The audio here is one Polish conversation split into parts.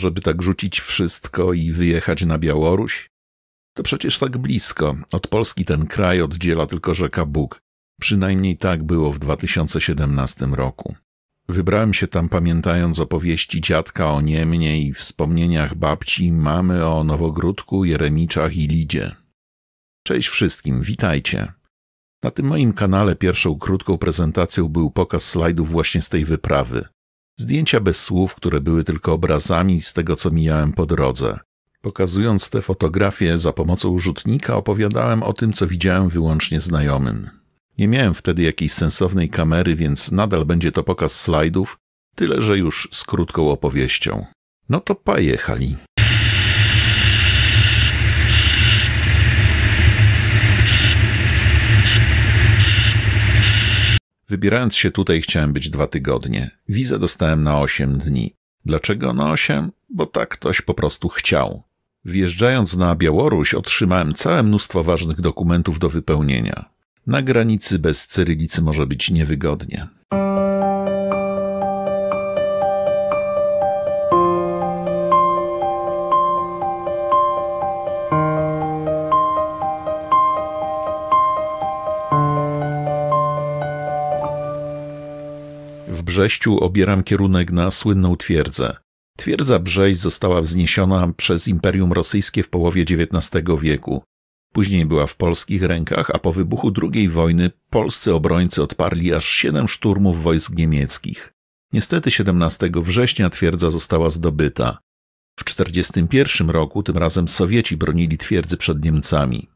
żeby tak rzucić wszystko i wyjechać na Białoruś? To przecież tak blisko. Od Polski ten kraj oddziela tylko rzeka Bug. Przynajmniej tak było w 2017 roku. Wybrałem się tam pamiętając opowieści dziadka o Niemnie i wspomnieniach babci, mamy o Nowogródku, Jeremiczach i Lidzie. Cześć wszystkim, witajcie. Na tym moim kanale pierwszą krótką prezentacją był pokaz slajdów właśnie z tej wyprawy. Zdjęcia bez słów, które były tylko obrazami z tego, co mijałem po drodze. Pokazując te fotografie za pomocą rzutnika, opowiadałem o tym, co widziałem wyłącznie znajomym. Nie miałem wtedy jakiejś sensownej kamery, więc nadal będzie to pokaz slajdów, tyle że już z krótką opowieścią. No to pojechali. Wybierając się tutaj chciałem być 2 tygodnie. Wizę dostałem na 8 dni. Dlaczego na 8? Bo tak ktoś po prostu chciał. Wjeżdżając na Białoruś otrzymałem całe mnóstwo ważnych dokumentów do wypełnienia. Na granicy bez cyrylicy może być niewygodnie. W Brześciu obieram kierunek na słynną twierdzę. Twierdza Brześć została wzniesiona przez Imperium Rosyjskie w połowie XIX wieku. Później była w polskich rękach, a po wybuchu II wojny polscy obrońcy odparli aż 7 szturmów wojsk niemieckich. Niestety 17 września twierdza została zdobyta. W 1941 roku tym razem Sowieci bronili twierdzy przed Niemcami.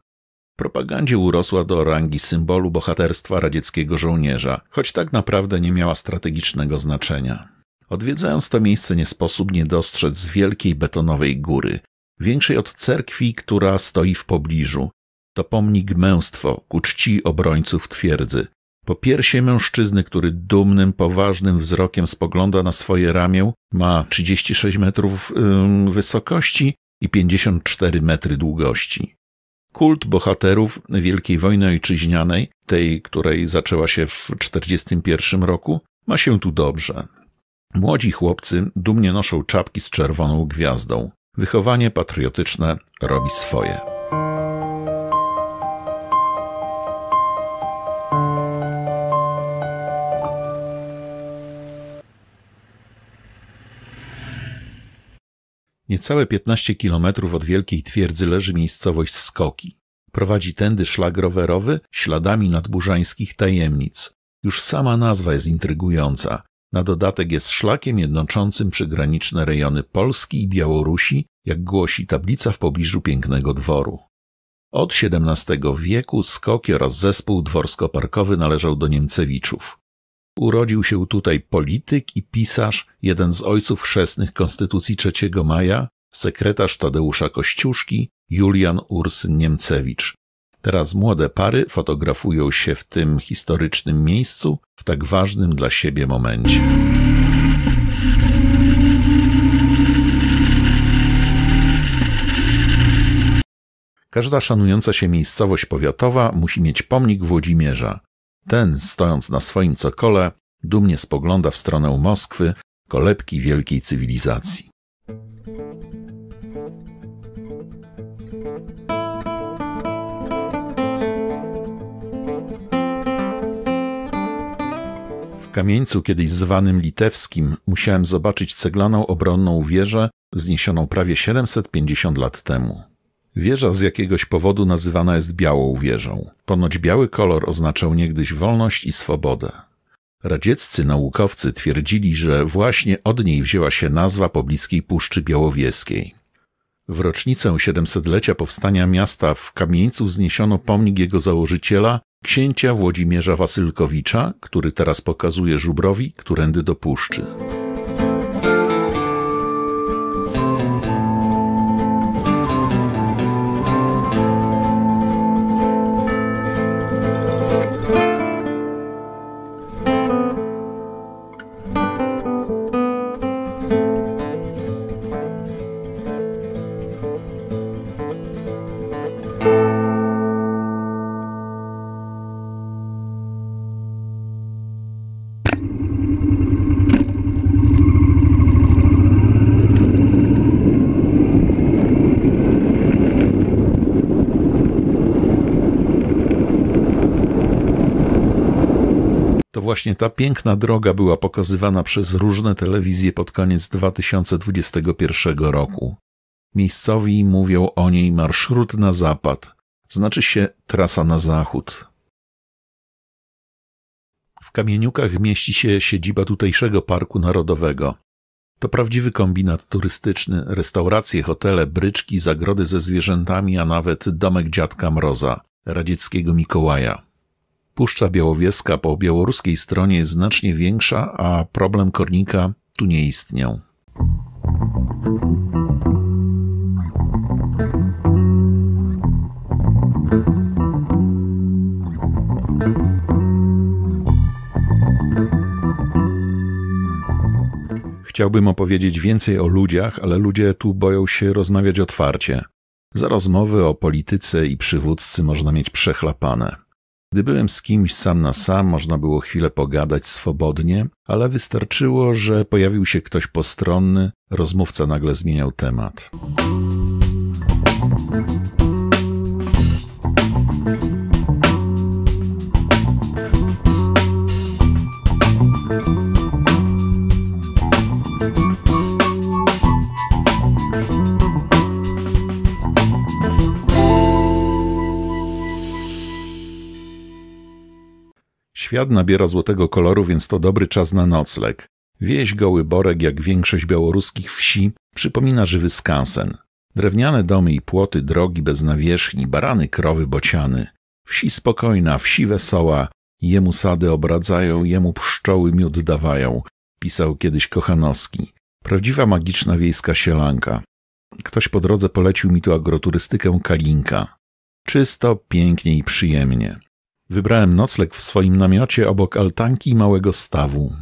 W propagandzie urosła do rangi symbolu bohaterstwa radzieckiego żołnierza, choć tak naprawdę nie miała strategicznego znaczenia. Odwiedzając to miejsce nie sposób nie dostrzec wielkiej betonowej góry, większej od cerkwi, która stoi w pobliżu. To pomnik męstwo ku czci obrońców twierdzy. Popiersie mężczyzny, który dumnym, poważnym wzrokiem spogląda na swoje ramię, ma 36 metrów wysokości i 54 metry długości. Kult bohaterów Wielkiej Wojny Ojczyźnianej, tej, której zaczęła się w 1941 roku, ma się tu dobrze. Młodzi chłopcy dumnie noszą czapki z czerwoną gwiazdą. Wychowanie patriotyczne robi swoje. Niecałe 15 kilometrów od Wielkiej Twierdzy leży miejscowość Skoki. Prowadzi tędy szlak rowerowy śladami nadburzańskich tajemnic. Już sama nazwa jest intrygująca. Na dodatek jest szlakiem jednoczącym przygraniczne rejony Polski i Białorusi, jak głosi tablica w pobliżu pięknego dworu. Od XVII wieku Skoki oraz zespół dworsko-parkowy należał do Niemcewiczów. Urodził się tutaj polityk i pisarz, jeden z ojców chrzestnych Konstytucji 3 maja, sekretarz Tadeusza Kościuszki, Julian Ursyn Niemcewicz. Teraz młode pary fotografują się w tym historycznym miejscu w tak ważnym dla siebie momencie. Każda szanująca się miejscowość powiatowa musi mieć pomnik Włodzimierza. Ten, stojąc na swoim cokole, dumnie spogląda w stronę Moskwy, kolebki wielkiej cywilizacji. W Kamieńcu, kiedyś zwanym Litewskim, musiałem zobaczyć ceglaną obronną wieżę wzniesioną prawie 750 lat temu. Wieża z jakiegoś powodu nazywana jest Białą Wieżą. Ponoć biały kolor oznaczał niegdyś wolność i swobodę. Radzieccy naukowcy twierdzili, że właśnie od niej wzięła się nazwa pobliskiej Puszczy Białowieskiej. W rocznicę 700-lecia powstania miasta w Kamieńcu wzniesiono pomnik jego założyciela, księcia Włodzimierza Wasylkowicza, który teraz pokazuje żubrowi, którędy do puszczy. To właśnie ta piękna droga była pokazywana przez różne telewizje pod koniec 2021 roku. Miejscowi mówią o niej marszrut na zapad, znaczy się trasa na zachód. W Kamieniukach mieści się siedziba tutejszego Parku Narodowego. To prawdziwy kombinat turystyczny, restauracje, hotele, bryczki, zagrody ze zwierzętami, a nawet domek dziadka Mroza, radzieckiego Mikołaja. Puszcza Białowieska po białoruskiej stronie jest znacznie większa, a problem kornika tu nie istniał. Chciałbym opowiedzieć więcej o ludziach, ale ludzie tu boją się rozmawiać otwarcie. Za rozmowy o polityce i przywódcy można mieć przechlapane. Gdy byłem z kimś sam na sam, można było chwilę pogadać swobodnie, ale wystarczyło, że pojawił się ktoś postronny, rozmówca nagle zmieniał temat. Świat nabiera złotego koloru, więc to dobry czas na nocleg. Wieś Goły Borek, jak większość białoruskich wsi, przypomina żywy skansen. Drewniane domy i płoty, drogi bez nawierzchni, barany, krowy, bociany. Wsi spokojna, wsi wesoła, jemu sady obradzają, jemu pszczoły miód dawają, pisał kiedyś Kochanowski. Prawdziwa magiczna wiejska sielanka. Ktoś po drodze polecił mi tu agroturystykę Kalinka. Czysto, pięknie i przyjemnie. Wybrałem nocleg w swoim namiocie obok altanki i małego stawu.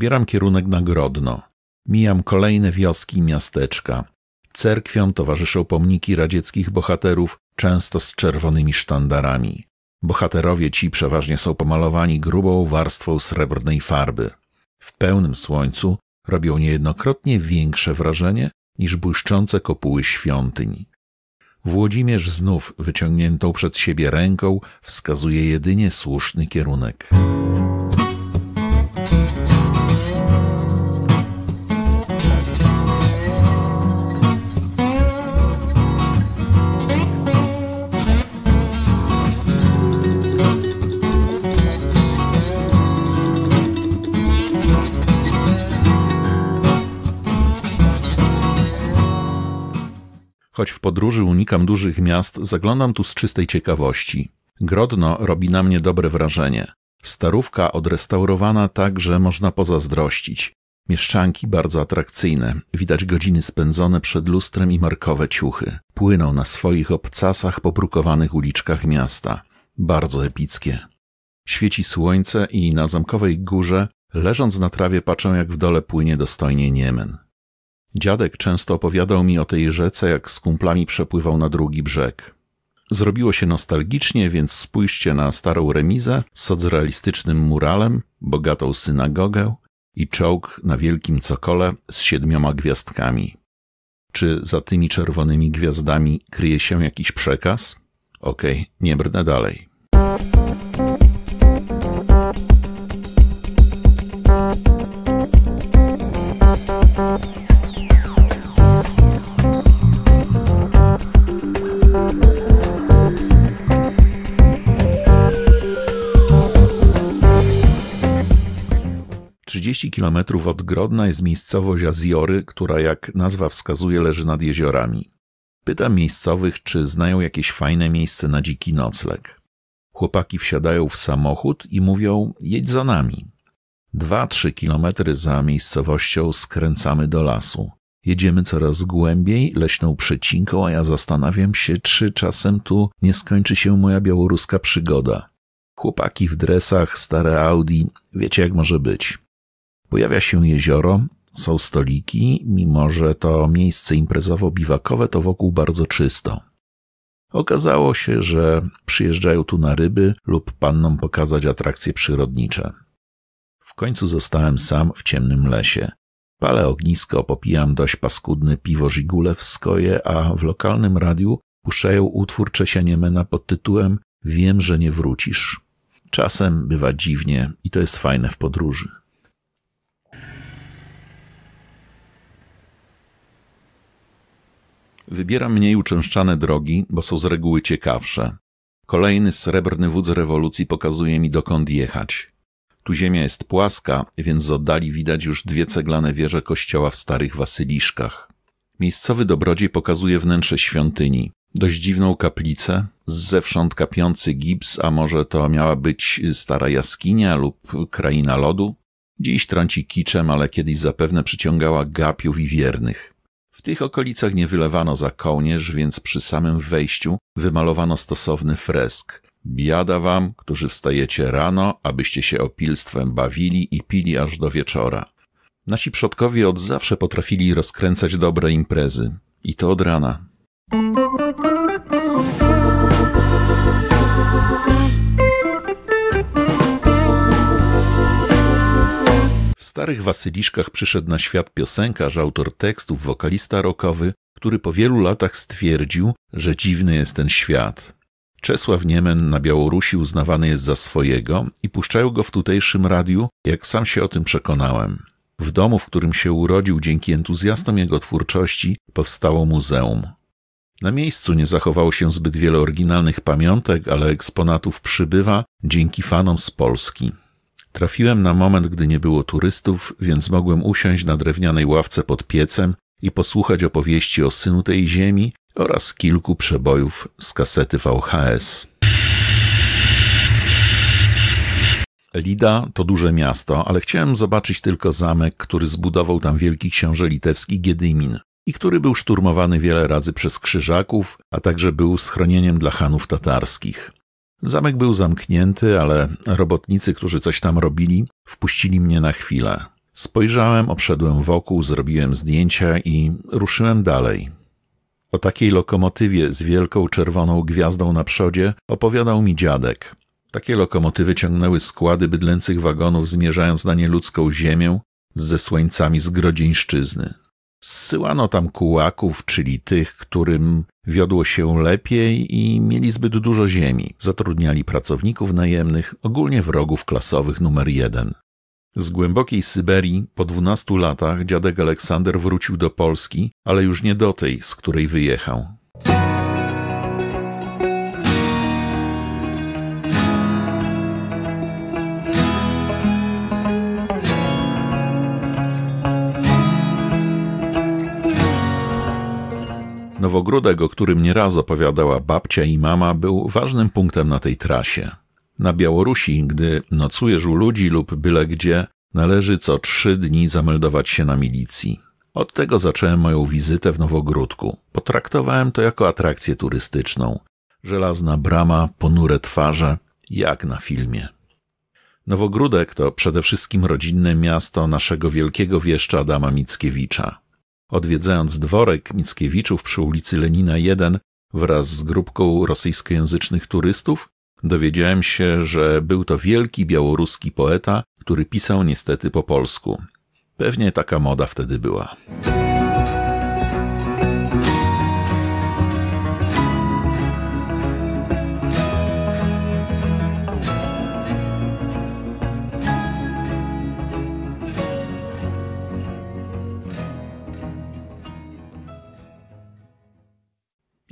Obieram kierunek na Grodno. Mijam kolejne wioski i miasteczka. Cerkwiom towarzyszą pomniki radzieckich bohaterów, często z czerwonymi sztandarami. Bohaterowie ci przeważnie są pomalowani grubą warstwą srebrnej farby. W pełnym słońcu robią niejednokrotnie większe wrażenie niż błyszczące kopuły świątyń. Włodzimierz znów wyciągniętą przed siebie ręką wskazuje jedynie słuszny kierunek. Choć w podróży unikam dużych miast, zaglądam tu z czystej ciekawości. Grodno robi na mnie dobre wrażenie. Starówka odrestaurowana tak, że można pozazdrościć. Mieszczanki bardzo atrakcyjne. Widać godziny spędzone przed lustrem i markowe ciuchy. Płyną na swoich obcasach po brukowanych uliczkach miasta. Bardzo epickie. Świeci słońce i na zamkowej górze, leżąc na trawie, patrzę, jak w dole płynie dostojnie Niemen. Dziadek często opowiadał mi o tej rzece, jak z kumplami przepływał na drugi brzeg. Zrobiło się nostalgicznie, więc spójrzcie na starą remizę z socrealistycznym muralem, bogatą synagogę i czołg na wielkim cokole z 7 gwiazdkami. Czy za tymi czerwonymi gwiazdami kryje się jakiś przekaz? Okej, nie brnę dalej. 30 kilometrów od Grodna jest miejscowość Azjory, która, jak nazwa wskazuje, leży nad jeziorami. Pytam miejscowych, czy znają jakieś fajne miejsce na dziki nocleg. Chłopaki wsiadają w samochód i mówią: jedź za nami. 2-3 kilometry za miejscowością skręcamy do lasu. Jedziemy coraz głębiej leśną przecinką, a ja zastanawiam się, czy czasem tu nie skończy się moja białoruska przygoda. Chłopaki w dresach, stare Audi, wiecie jak może być. Pojawia się jezioro, są stoliki, mimo że to miejsce imprezowo-biwakowe, to wokół bardzo czysto. Okazało się, że przyjeżdżają tu na ryby lub pannom pokazać atrakcje przyrodnicze. W końcu zostałem sam w ciemnym lesie. Palę ognisko, popijam dość paskudne piwo Żigulewskoje, a w lokalnym radiu puszczają utwór Czesia Niemena pod tytułem „Wiem, że nie wrócisz”. Czasem bywa dziwnie i to jest fajne w podróży. Wybieram mniej uczęszczane drogi, bo są z reguły ciekawsze. Kolejny srebrny wódz rewolucji pokazuje mi, dokąd jechać. Tu ziemia jest płaska, więc z oddali widać już 2 ceglane wieże kościoła w starych wasyliszkach. Miejscowy dobrodziej pokazuje wnętrze świątyni. Dość dziwną kaplicę, zewsząd kapiący gips, a może to miała być stara jaskinia lub kraina lodu? Dziś trąci kiczem, ale kiedyś zapewne przyciągała gapiów i wiernych. W tych okolicach nie wylewano za kołnierz, więc przy samym wejściu wymalowano stosowny fresk. Biada wam, którzy wstajecie rano, abyście się opilstwem bawili i pili aż do wieczora. Nasi przodkowie od zawsze potrafili rozkręcać dobre imprezy. I to od rana. W starych wasyliszkach przyszedł na świat piosenkarz, autor tekstów, wokalista rockowy, który po wielu latach stwierdził, że dziwny jest ten świat. Czesław Niemen na Białorusi uznawany jest za swojego i puszczają go w tutejszym radiu, jak sam się o tym przekonałem. W domu, w którym się urodził, dzięki entuzjastom jego twórczości, powstało muzeum. Na miejscu nie zachowało się zbyt wiele oryginalnych pamiątek, ale eksponatów przybywa dzięki fanom z Polski. Trafiłem na moment, gdy nie było turystów, więc mogłem usiąść na drewnianej ławce pod piecem i posłuchać opowieści o synu tej ziemi oraz kilku przebojów z kasety VHS. Lida to duże miasto, ale chciałem zobaczyć tylko zamek, który zbudował tam wielki książę litewski Giedymin i który był szturmowany wiele razy przez Krzyżaków, a także był schronieniem dla chanów tatarskich. Zamek był zamknięty, ale robotnicy, którzy coś tam robili, wpuścili mnie na chwilę. Spojrzałem, obszedłem wokół, zrobiłem zdjęcia i ruszyłem dalej. O takiej lokomotywie z wielką czerwoną gwiazdą na przodzie opowiadał mi dziadek. Takie lokomotywy ciągnęły składy bydlęcych wagonów, zmierzając na nieludzką ziemię z zesłańcami z Grodzieńszczyzny. Zsyłano tam kułaków, czyli tych, którym wiodło się lepiej i mieli zbyt dużo ziemi. Zatrudniali pracowników najemnych, ogólnie wrogów klasowych numer 1. Z głębokiej Syberii po 12 latach dziadek Aleksander wrócił do Polski, ale już nie do tej, z której wyjechał. Nowogródek, o którym nieraz opowiadała babcia i mama, był ważnym punktem na tej trasie. Na Białorusi, gdy nocujesz u ludzi lub byle gdzie, należy co 3 dni zameldować się na milicji. Od tego zacząłem moją wizytę w Nowogródku. Potraktowałem to jako atrakcję turystyczną. Żelazna brama, ponure twarze, jak na filmie. Nowogródek to przede wszystkim rodzinne miasto naszego wielkiego wieszcza Adama Mickiewicza. Odwiedzając dworek Mickiewiczów przy ulicy Lenina 1 wraz z grupką rosyjskojęzycznych turystów, dowiedziałem się, że był to wielki białoruski poeta, który pisał niestety po polsku. Pewnie taka moda wtedy była.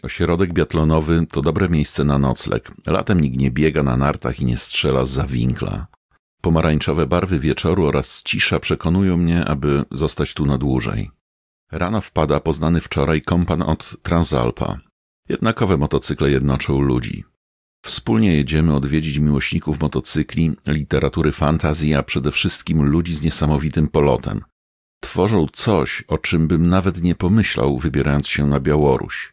Ośrodek biatlonowy to dobre miejsce na nocleg. Latem nikt nie biega na nartach i nie strzela zza winkla. Pomarańczowe barwy wieczoru oraz cisza przekonują mnie, aby zostać tu na dłużej. Rano wpada poznany wczoraj kompan od Transalpa. Jednakowe motocykle jednoczą ludzi. Wspólnie jedziemy odwiedzić miłośników motocykli, literatury fantazji, a przede wszystkim ludzi z niesamowitym polotem. Tworzą coś, o czym bym nawet nie pomyślał, wybierając się na Białoruś.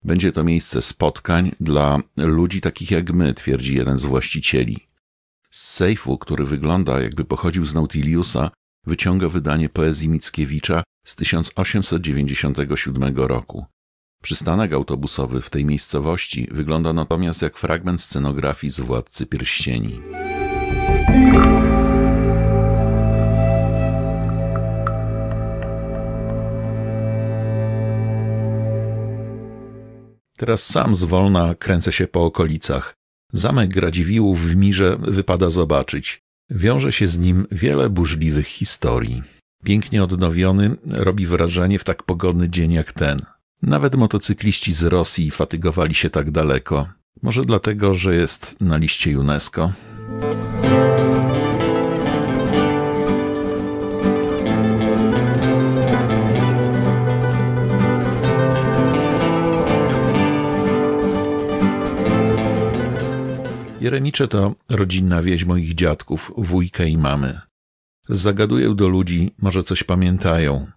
Będzie to miejsce spotkań dla ludzi takich jak my, twierdzi jeden z właścicieli. Z sejfu, który wygląda jakby pochodził z Nautiliusa, wyciąga wydanie poezji Mickiewicza z 1897 roku. Przystanek autobusowy w tej miejscowości wygląda natomiast jak fragment scenografii z Władcy Pierścieni. Teraz sam zwolna kręcę się po okolicach. Zamek Radziwiłłów w Mirze wypada zobaczyć. Wiąże się z nim wiele burzliwych historii. Pięknie odnowiony robi wrażenie w tak pogodny dzień jak ten. Nawet motocykliści z Rosji fatygowali się tak daleko. Może dlatego, że jest na liście UNESCO? Jeremicze to rodzinna wieś moich dziadków, wujka i mamy. Zagaduję do ludzi, może coś pamiętają.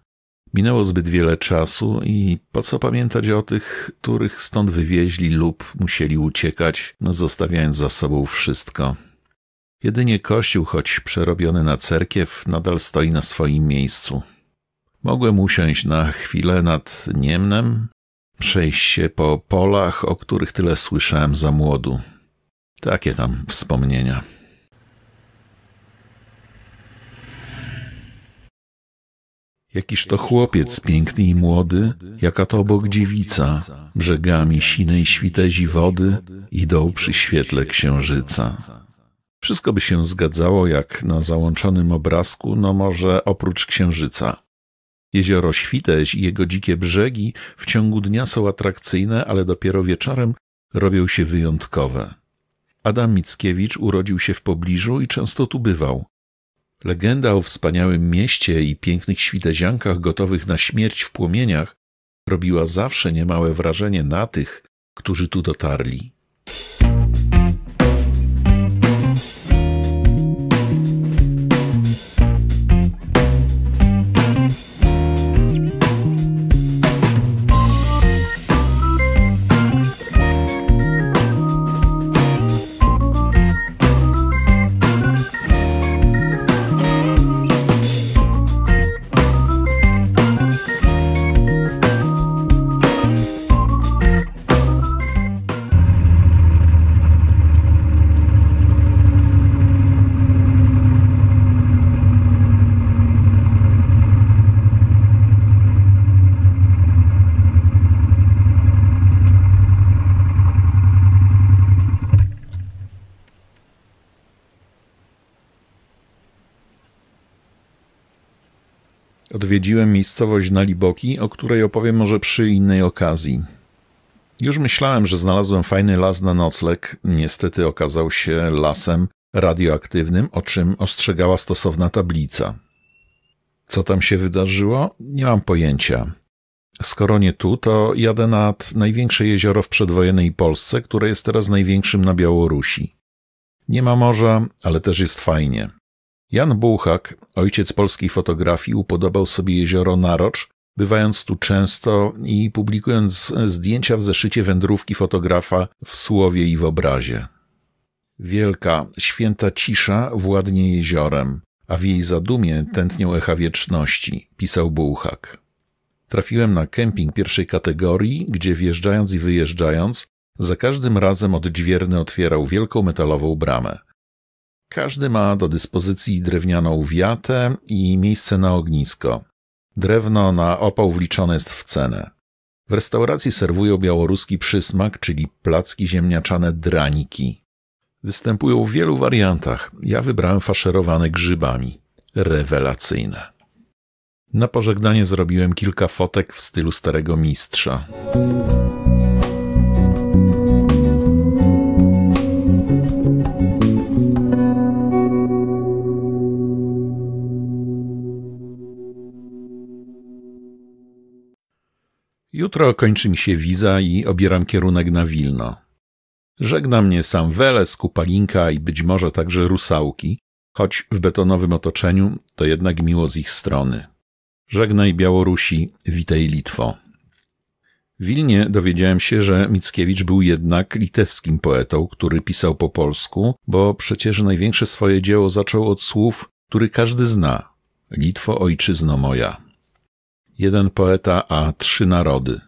Minęło zbyt wiele czasu i po co pamiętać o tych, których stąd wywieźli lub musieli uciekać, zostawiając za sobą wszystko. Jedynie kościół, choć przerobiony na cerkiew, nadal stoi na swoim miejscu. Mogłem usiąść na chwilę nad Niemnem, przejść się po polach, o których tyle słyszałem za młodu. Takie tam wspomnienia. Jakiż to chłopiec piękny i młody, jaka to obok dziewica, brzegami sinej świtezi wody idą przy świetle księżyca. Wszystko by się zgadzało jak na załączonym obrazku, no może oprócz księżyca. Jezioro Świteć i jego dzikie brzegi w ciągu dnia są atrakcyjne, ale dopiero wieczorem robią się wyjątkowe. Adam Mickiewicz urodził się w pobliżu i często tu bywał. Legenda o wspaniałym mieście i pięknych świteziankach gotowych na śmierć w płomieniach robiła zawsze niemałe wrażenie na tych, którzy tu dotarli. Odwiedziłem miejscowość Naliboki, o której opowiem może przy innej okazji. Już myślałem, że znalazłem fajny las na nocleg. Niestety okazał się lasem radioaktywnym, o czym ostrzegała stosowna tablica. Co tam się wydarzyło? Nie mam pojęcia. Skoro nie tu, to jadę nad największe jezioro w przedwojennej Polsce, które jest teraz największym na Białorusi. Nie ma morza, ale też jest fajnie. Jan Bułhak, ojciec polskiej fotografii, upodobał sobie jezioro Narocz, bywając tu często i publikując zdjęcia w zeszycie wędrówki fotografa w słowie i w obrazie. Wielka, święta cisza władnie jeziorem, a w jej zadumie tętnią echa wieczności, pisał Bułhak. Trafiłem na kemping pierwszej kategorii, gdzie wjeżdżając i wyjeżdżając, za każdym razem odźwierny otwierał wielką metalową bramę. Każdy ma do dyspozycji drewnianą wiatę i miejsce na ognisko. Drewno na opał wliczone jest w cenę. W restauracji serwują białoruski przysmak, czyli placki ziemniaczane draniki. Występują w wielu wariantach. Ja wybrałem faszerowane grzybami. Rewelacyjne. Na pożegnanie zrobiłem kilka fotek w stylu starego mistrza. Jutro kończy mi się wiza i obieram kierunek na Wilno. Żegna mnie sam Weles, Kupalinka i być może także Rusałki, choć w betonowym otoczeniu to jednak miło z ich strony. Żegnaj Białorusi, witaj Litwo. W Wilnie dowiedziałem się, że Mickiewicz był jednak litewskim poetą, który pisał po polsku, bo przecież największe swoje dzieło zaczął od słów, który każdy zna. Litwo, ojczyzno moja. Jeden poeta, a 3 narody.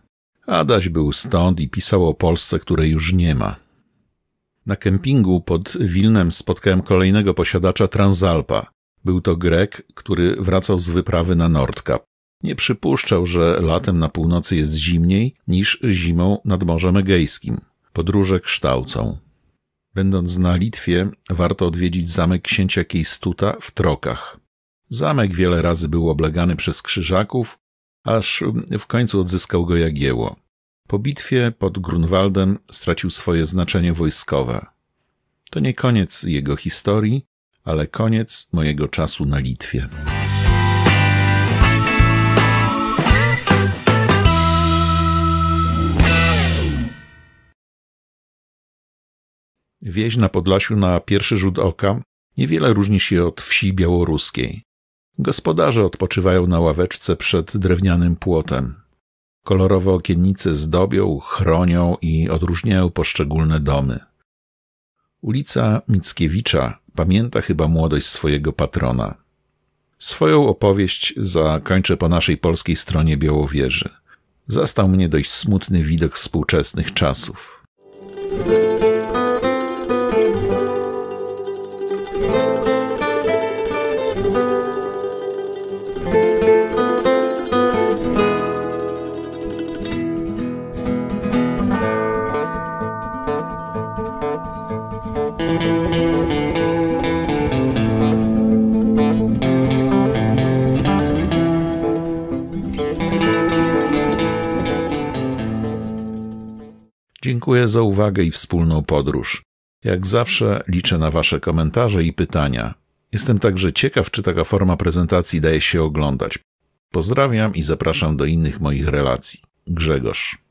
Adaś był stąd i pisał o Polsce, której już nie ma. Na kempingu pod Wilnem spotkałem kolejnego posiadacza Transalpa. Był to Grek, który wracał z wyprawy na Nordkap. Nie przypuszczał, że latem na północy jest zimniej niż zimą nad Morzem Egejskim. Podróże kształcą. Będąc na Litwie, warto odwiedzić zamek księcia Kejstuta w Trokach. Zamek wiele razy był oblegany przez Krzyżaków, aż w końcu odzyskał go Jagiełło. Po bitwie pod Grunwaldem stracił swoje znaczenie wojskowe. To nie koniec jego historii, ale koniec mojego czasu na Litwie. Wieś na Podlasiu na pierwszy rzut oka niewiele różni się od wsi białoruskiej. Gospodarze odpoczywają na ławeczce przed drewnianym płotem. Kolorowe okiennice zdobią, chronią i odróżniają poszczególne domy. Ulica Mickiewicza pamięta chyba młodość swojego patrona. Swoją opowieść zakończę po naszej polskiej stronie Białowieży. Zastał mnie dość smutny widok współczesnych czasów. Dziękuję za uwagę i wspólną podróż. Jak zawsze liczę na Wasze komentarze i pytania. Jestem także ciekaw, czy taka forma prezentacji daje się oglądać. Pozdrawiam i zapraszam do innych moich relacji. Grzegorz.